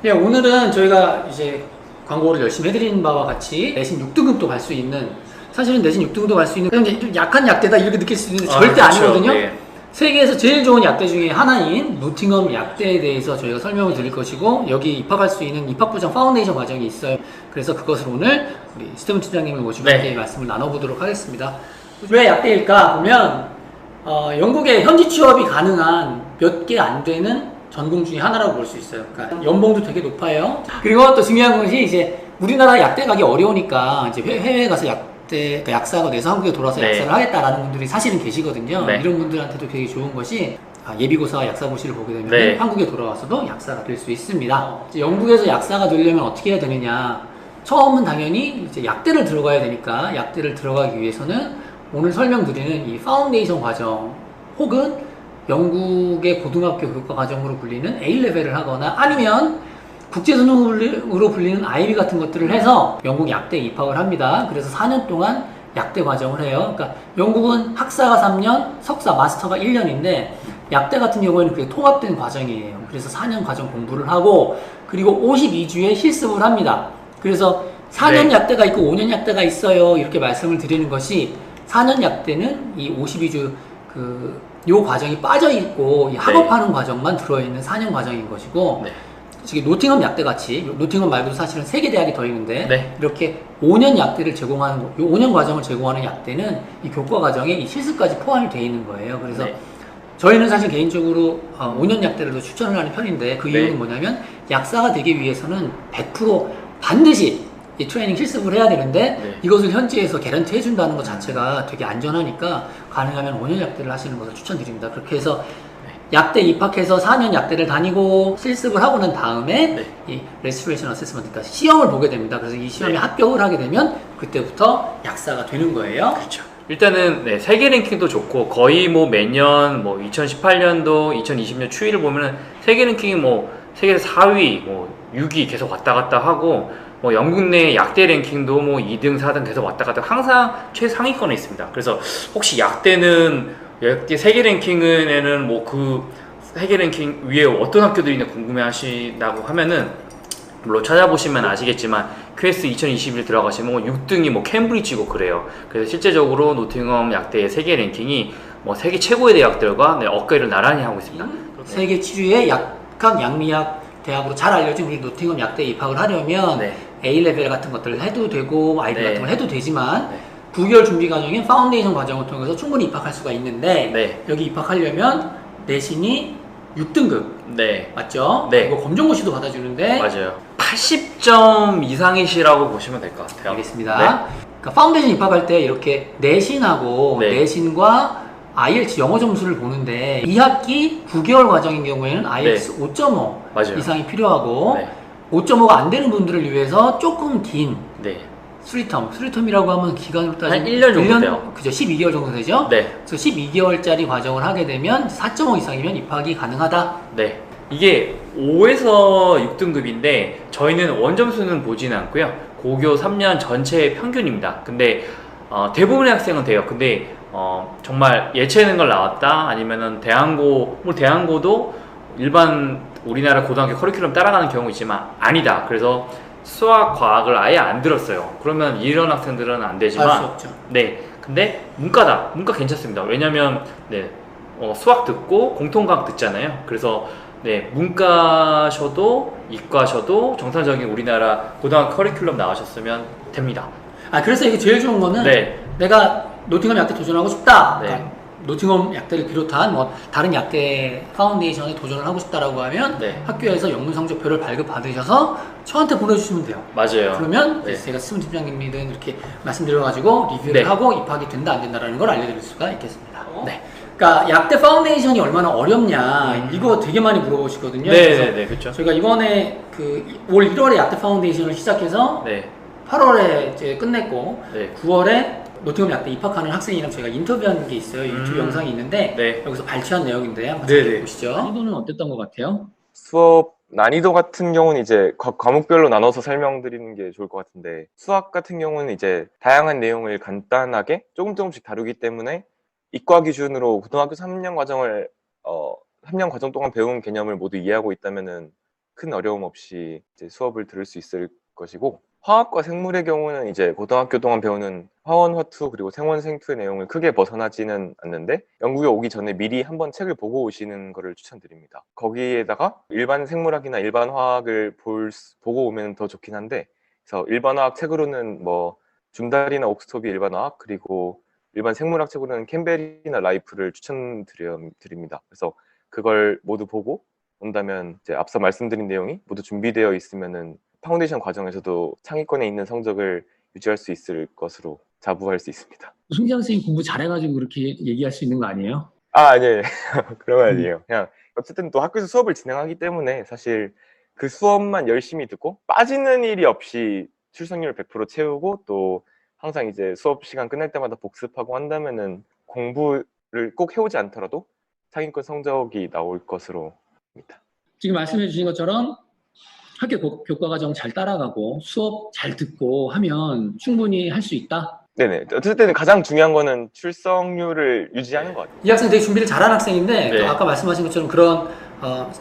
예, 오늘은 저희가 이제 광고를 열심히 해드린 바와 같이 내신 6등급도 갈 수 있는, 사실은 내신 6등급도 갈 수 있는 그냥 좀 약한 약대다 이렇게 느낄 수 있는데 절대 그렇죠. 아니거든요. 네. 세계에서 제일 좋은 약대 중에 하나인 노팅엄 약대에 대해서 저희가 설명을 드릴 것이고, 여기 입학할 수 있는 입학부정 파운데이션 과정이 있어요. 그래서 그것을 오늘 우리 스티븐 팀장님을 모시고 네. 함께 말씀을 나눠보도록 하겠습니다. 왜 약대일까 보면 영국에 현지 취업이 가능한 몇 개 안 되는 전공 중에 하나라고 볼 수 있어요. 그러니까 연봉도 되게 높아요. 그리고 또 중요한 것이 이제 우리나라 약대 가기 어려우니까 이제 해외에 가서 그러니까 약사가 돼서 한국에 돌아와서 네. 약사를 하겠다라는 분들이 사실은 계시거든요. 네. 이런 분들한테도 되게 좋은 것이 예비고사 약사고시를 보게 되면 네. 한국에 돌아와서도 약사가 될 수 있습니다. 이제 영국에서 약사가 되려면 어떻게 해야 되느냐? 처음은 당연히 이제 약대를 들어가야 되니까 약대를 들어가기 위해서는 오늘 설명드리는 이 파운데이션 과정 혹은 영국의 고등학교 교과 과정으로 불리는 A레벨을 하거나 아니면 국제수능으로 불리는 IB 같은 것들을 해서 영국 약대에 입학을 합니다. 그래서 4년 동안 약대 과정을 해요. 그러니까 영국은 학사가 3년, 석사, 마스터가 1년인데 약대 같은 경우에는 그게 통합된 과정이에요. 그래서 4년 과정 공부를 하고 그리고 52주에 실습을 합니다. 그래서 4년 네. 약대가 있고 5년 약대가 있어요. 이렇게 말씀을 드리는 것이 4년 약대는 이 52주 요 과정이 빠져있고 이 학업하는 과정만 들어있는 4년 과정인 것이고, 네. 지금 노팅엄 약대 같이, 노팅엄 말고도 사실은 3개 대학이 더 있는데 네. 이렇게 5년 약대를 제공하는 요 5년 과정을 제공하는 약대는 이 교과 과정에 이 실습까지 포함이 되어 있는 거예요. 그래서 네. 저희는 사실 개인적으로 5년 약대를 더 추천을 하는 편인데 그 이유는 네. 뭐냐면 약사가 되기 위해서는 100% 반드시 이 트레이닝 실습을 해야 되는데 네. 이것을 현지에서 개런티 해준다는 것 자체가 되게 안전하니까 가능하면 5년 약대를 하시는 것을 추천드립니다. 그렇게 해서 약대 입학해서 4년 약대를 다니고 실습을 하고 난 다음에 네. 이 레스토레이션 어세스먼트, 그러니까 시험을 보게 됩니다. 그래서 이 시험에 네. 합격을 하게 되면 그때부터 약사가 되는 거예요. 그렇죠. 일단은 세계 랭킹도 좋고 거의 뭐 매년 뭐 2018년도, 2020년 추이를 보면은 세계 랭킹이 뭐 세계에서 4위, 뭐 6위 계속 왔다 갔다 하고 뭐 영국 내 약대 랭킹도 뭐 2등, 4등 계속 왔다 갔다 항상 최상위권에 있습니다. 그래서 혹시 약대 세계 랭킹에는 뭐 그 세계 랭킹 위에 어떤 학교들이 있나 궁금해 하신다고 하면은 물론 찾아보시면 아시겠지만 QS 2021 들어가시면 6등이 뭐 캠브리지고 그래요. 그래서 실제적으로 노팅엄 약대의 세계 랭킹이 뭐 세계 최고의 대학들과 어깨를 나란히 하고 있습니다. 세계 치주의 약학 양리학 대학으로 잘 알려진 우리 노팅엄 약대에 입학을 하려면 네. A레벨 같은 것들을 해도 되고 IB 네. 같은 걸 해도 되지만 네. 9개월 준비 과정인 파운데이션 과정을 통해서 충분히 입학할 수가 있는데 네. 여기 입학하려면 내신이 6등급 네. 맞죠? 네. 그리고 검정고시도 받아주는데 맞아요. 80점 이상이시라고 보시면 될 것 같아요. 알겠습니다. 네. 그러니까 파운데이션 입학할 때 이렇게 내신하고 네. 내신과 IELTS 영어 점수를 보는데 2학기 9개월 과정인 경우에는 IELTS 5.5 맞아요. 이상이 필요하고 네. 5.5가 안 되는 분들을 위해서 조금 긴 네. 수리텀이라고 하면 기간으로 따지면 한 1년 정도 돼요. 그죠? 12개월 정도 되죠? 네. 그래서 12개월짜리 과정을 하게 되면 4.5 이상이면 입학이 가능하다. 네. 이게 5에서 6등급인데 저희는 원점수는 보지는 않고요. 고교 3년 전체 평균입니다. 근데 대부분의 학생은 돼요. 근데 정말 예체능을 나왔다 아니면은 대항고도 일반 우리나라 고등학교 커리큘럼 따라가는 경우 있지만 아니다. 그래서 수학, 과학을 아예 안 들었어요. 그러면 이런 학생들은 안 되지만 알 수 없죠. 네. 근데 문과 괜찮습니다. 왜냐면 수학 듣고 공통과학 듣잖아요. 그래서 문과셔도 이과셔도 정상적인 우리나라 고등학교 커리큘럼 나오셨으면 됩니다. 그래서 이게 제일 좋은 거는 네. 내가 노팅엄 약대 도전하고 싶다. 네. 그러니까 노팅엄 약대를 비롯한 뭐 다른 약대 파운데이션에 도전을 하고 싶다라고 하면 네. 학교에서 영문 성적표를 발급받으셔서 저한테 보내주시면 돼요. 맞아요. 그러면 네. 제가 스티븐 팀장님이든 이렇게 말씀드려가지고 리뷰를 네. 하고 입학이 된다 안 된다라는 걸 알려드릴 수가 있겠습니다. 네. 그러니까 약대 파운데이션이 얼마나 어렵냐 이거 되게 많이 물어보시거든요. 네, 그렇죠. 저희가 이번에 올 1월에 약대 파운데이션을 시작해서 네. 8월에 이제 끝냈고 네. 9월에 노팅엄 약대 입학하는 학생이랑 저희가 인터뷰한 게 있어요. 유튜브 영상이 있는데 네. 여기서 발췌한 내용인데 한번 네. 보시죠. 난이도는 어땠던 것 같아요? 수업 난이도 같은 경우는 이제 과목별로 나눠서 설명드리는 게 좋을 것 같은데, 수학 같은 경우는 이제 다양한 내용을 간단하게 조금씩 다루기 때문에 이과 기준으로 고등학교 3년 과정 동안 배운 개념을 모두 이해하고 있다면은 큰 어려움 없이 이제 수업을 들을 수 있을 것이고, 화학과 생물의 경우는 이제 고등학교 동안 배우는 화원, 화투, 그리고 생원, 생투의 내용을 크게 벗어나지는 않는데 영국에 오기 전에 미리 한번 책을 보고 오시는 것을 추천드립니다. 거기에다가 일반 생물학이나 일반 화학을 보고 오면 더 좋긴 한데, 그래서 일반 화학 책으로는 뭐 줌달이나 옥스토비 일반 화학, 그리고 일반 생물학 책으로는 캠벨이나 라이프를 추천드립니다. 그래서 그걸 모두 보고 온다면 이제 앞서 말씀드린 내용이 모두 준비되어 있으면은 파운데이션 과정에서도 상위권에 있는 성적을 유지할 수 있을 것으로 자부할 수 있습니다. 송지영 선생님 공부 잘해가지고 그렇게 얘기할 수 있는 거 아니에요? 아, 아니에요. 그런 건 아니에요. 그냥 어쨌든 또 학교에서 수업을 진행하기 때문에 사실 그 수업만 열심히 듣고 빠지는 일이 없이 출석률 100% 채우고 또 항상 이제 수업 시간 끝날 때마다 복습하고 한다면은 공부를 꼭 해오지 않더라도 상위권 성적이 나올 것으로 봅니다. 지금 말씀해 주신 것처럼 학교 교과 과정 잘 따라가고 수업 잘 듣고 하면 충분히 할 수 있다? 네네. 어쨌든 가장 중요한 거는 출석률을 유지하는 것 같아요. 이 학생 되게 준비를 잘한 학생인데 네. 또 아까 말씀하신 것처럼 그런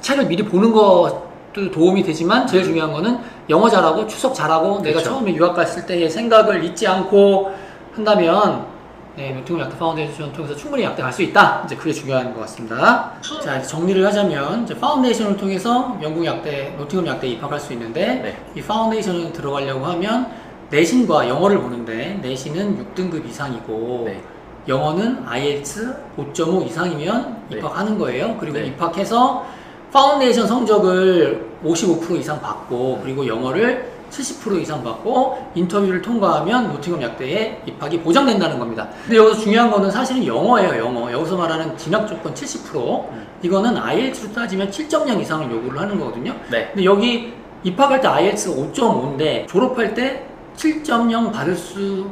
책을 미리 보는 것도 도움이 되지만 제일 중요한 거는 영어 잘하고 추석 잘하고 내가 그렇죠. 처음에 유학 갔을 때의 생각을 잊지 않고 한다면 네, 노팅엄 약대 파운데이션 통해서 충분히 약대 갈 수 있다. 이제 그게 중요한 것 같습니다. 자, 이제 정리를 하자면 이제 파운데이션을 통해서 영국 약대, 노팅엄 약대에 입학할 수 있는데 네. 이 파운데이션을 들어가려고 하면 내신과 영어를 보는데 내신은 6등급 이상이고 네. 영어는 IELTS 5.5 이상이면 네. 입학하는 거예요. 그리고 네. 입학해서 파운데이션 성적을 55% 이상 받고 그리고 영어를 70% 이상 받고 인터뷰를 통과하면 노팅엄 약대에 입학이 보장된다는 겁니다. 근데 여기서 중요한 거는 사실은 영어예요. 영어. 여기서 말하는 진학 조건 70%. 이거는 IELTS로 따지면 7.0 이상을 요구를 하는 거거든요. 네. 근데 여기 입학할 때 IELTS가 5.5인데 졸업할 때 7.0 받을 수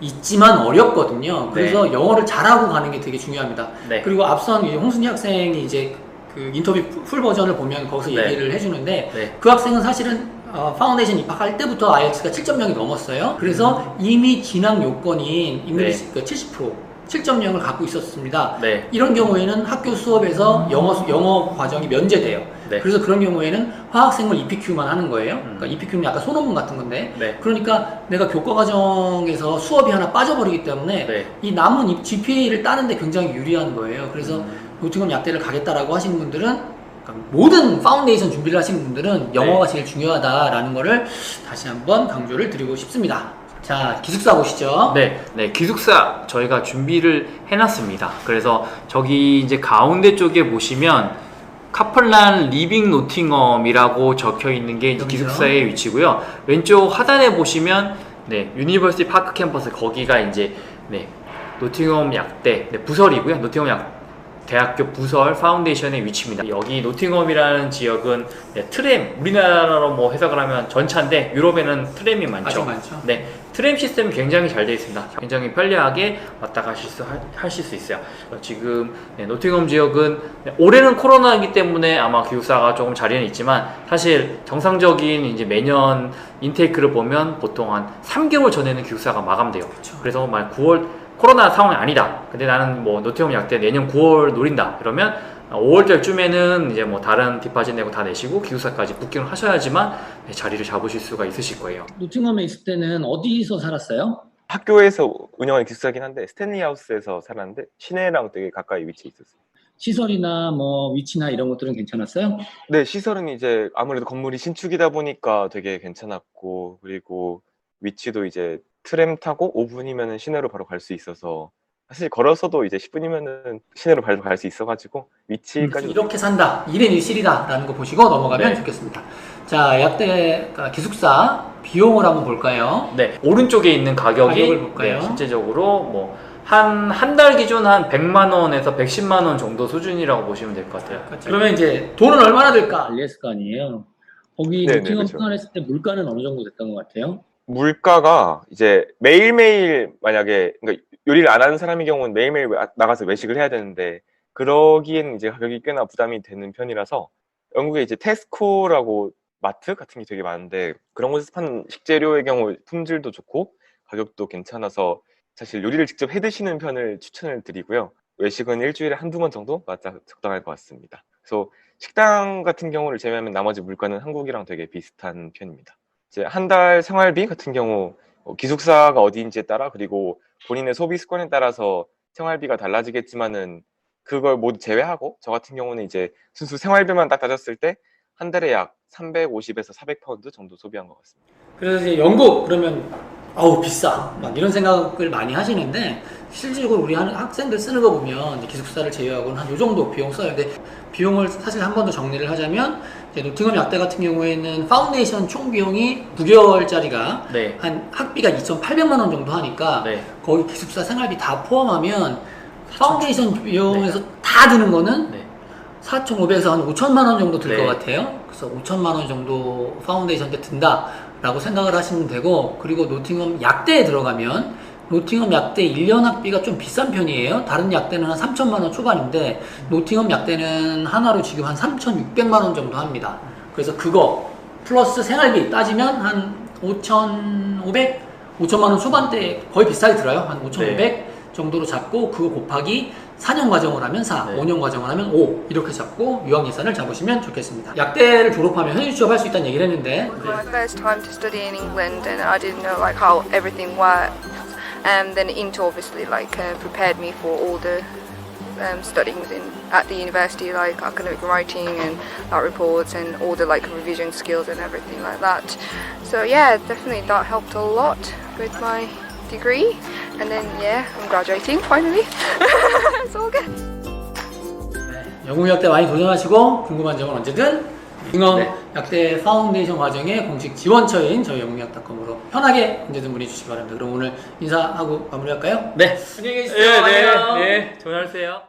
있지만 어렵거든요. 그래서 네. 영어를 잘하고 가는 게 되게 중요합니다. 네. 그리고 앞선 홍순희 학생이 이제 그 인터뷰 풀 버전을 보면 거기서 네. 얘기를 해주는데 네. 그 학생은 사실은 파운데이션 입학할 때부터 IELTS가 7.0이 넘었어요. 그래서 이미 진학 요건인 잉글리시 70% 7.0을 갖고 있었습니다. 네. 이런 경우에는 학교 수업에서 영어 과정이 면제돼요. 네. 그래서 그런 경우에는 화학생물 EPQ만 하는 거예요. 그러니까 EPQ는 약간 소논문 같은 건데. 네. 그러니까 내가 교과 과정에서 수업이 하나 빠져버리기 때문에 네. 이 남은 GPA를 따는데 굉장히 유리한 거예요. 그래서 노팅엄 약대를 가겠다라고 하시는 분들은 그러니까 모든 파운데이션 준비를 하시는 분들은 영어가 제일 중요하다라는 거를 다시 한번 강조를 드리고 싶습니다. 자, 기숙사 보시죠. 네, 네, 기숙사 저희가 준비를 해놨습니다. 그래서 저기 이제 가운데 쪽에 보시면 카플란 리빙 노팅엄이라고 적혀 있는 게 이제 여기죠? 기숙사의 위치고요. 왼쪽 하단에 보시면 네, 유니버시티 파크 캠퍼스 거기가 이제 네, 노팅엄 약대 네, 부설이고요. 노팅엄 대학교 부설 파운데이션의 위치입니다. 여기 노팅엄이라는 지역은 네, 트램, 우리나라로 뭐 해석을 하면 전차인데 유럽에는 트램이 많죠. 아주 많죠. 네, 트램 시스템이 굉장히 잘 되어 있습니다. 굉장히 편리하게 왔다 하실 수 있어요. 지금 네, 노팅엄 지역은 네, 올해는 코로나이기 때문에 아마 기숙사가 조금 자리는 있지만 사실 정상적인 이제 매년 인테이크를 보면 보통 한 3개월 전에는 기숙사가 마감돼요. 그쵸. 그래서 만 9월 코로나 상황이 아니다. 근데 나는 뭐 노팅엄 약대 내년 9월 노린다. 그러면 5월달쯤에는 이제 뭐 다른 디파짓 내고 다 내시고 기숙사까지 부킹을 하셔야지만 자리를 잡으실 수가 있으실 거예요. 노팅엄에 있을 때는 어디서 살았어요? 학교에서 운영하는 기숙사긴 한데 스탠리 하우스에서 살았는데 시내랑 되게 가까이 위치해 있었어요. 시설이나 뭐 위치나 이런 것들은 괜찮았어요? 네, 시설은 이제 아무래도 건물이 신축이다 보니까 되게 괜찮았고, 그리고 위치도 이제 트램 타고 5분이면 시내로 바로 갈 수 있어서 사실 걸어서도 이제 10분이면은 시내로 바로 갈 수 있어가지고 위치까지 이렇게 산다, 일의 일실이다라는 거 보시고 넘어가면 네. 좋겠습니다. 자, 약대 기숙사 비용을 한번 볼까요? 네, 오른쪽에 있는 가격이 가격을 볼까요? 네, 실제적으로 뭐 한 달 기준 한 100만 원에서 110만 원 정도 수준이라고 보시면 될 것 같아요. 그러면 이제 돈은 얼마나 들까? 알렸을 거 아니에요. 거기 네네, 노팅엄 그렇죠. 생활했을 때 물가는 어느 정도 됐던 것 같아요? 물가가 이제 매일매일 만약에 그러니까 요리를 안 하는 사람의 경우는 매일매일 나가서 외식을 해야 되는데 그러기엔 이제 가격이 꽤나 부담이 되는 편이라서 영국에 이제 테스코라고 마트 같은 게 되게 많은데 그런 곳에서 파는 식재료의 경우 품질도 좋고 가격도 괜찮아서 사실 요리를 직접 해 드시는 편을 추천을 드리고요. 외식은 일주일에 한두 번 정도가 적당할 것 같습니다. 그래서 식당 같은 경우를 제외하면 나머지 물가는 한국이랑 되게 비슷한 편입니다. 이제 한 달 생활비 같은 경우 기숙사가 어디인지에 따라 그리고 본인의 소비 습관에 따라서 생활비가 달라지겠지만은 그걸 모두 제외하고 저 같은 경우는 이제 순수 생활비만 딱 따졌을 때 한 달에 약 350에서 400파운드 정도 소비한 것 같습니다. 그래서 이제 영국 그러면 아우 비싸 막 이런 생각을 많이 하시는데 실질적으로 우리 학생들 쓰는 거 보면 이제 기숙사를 제외하고는 한 요 정도 비용 써요. 근데 비용을 사실 한 번 더 정리를 하자면 이제 노팅엄 약대 같은 경우에는 파운데이션 총 비용이 9개월짜리가 네. 한 학비가 2,800만 원 정도 하니까 네. 거기 기숙사 생활비 다 포함하면 파운데이션 비용에서 다 드는 거는 네. 4,500에서 한 5천만 원 정도 들 것 네. 같아요. 그래서 5천만 원 정도 파운데이션 때 든다라고 생각을 하시면 되고, 그리고 노팅엄 약대에 들어가면 노팅엄 약대 1년 학비가 좀 비싼 편이에요. 다른 약대는 한 3천만 원 초반인데 노팅엄 약대는 하나로 지금 한 3,600만 원 정도 합니다. 그래서 그거 플러스 생활비 따지면 한 5,500? 5천만 원 초반대 거의 비싸게 들어요. 한 5,500 네. 정도로 잡고 그거 곱하기 4년 과정을 하면 4, 네. 5년 과정을 하면 5 이렇게 잡고 유학 예산을 잡으시면 좋겠습니다. 약대를 졸업하면 현지 취업할 수 있다는 얘기를 했는데 It was my first time to study in England, and I didn't know like how everything worked. And then Into obviously prepared me for all the studyings at the university, like academic writing and reports and all the revision skills and everything like that. So yeah, definitely that helped a lot with my degree. And then yeah, I'm graduating finally. It's all good. 영국 약대 많이 도전하시고 궁금한 점은 언제든 노팅엄 네. 약대 파운데이션 과정의 공식 지원처인 저희 영국약닷컴으로 편하게 언제든 문의 주시기 바랍니다. 그럼 오늘 인사하고 마무리할까요? 네. 안녕히 계세요. 네, 안녕. 네, 네. 좋은 하루 되세요.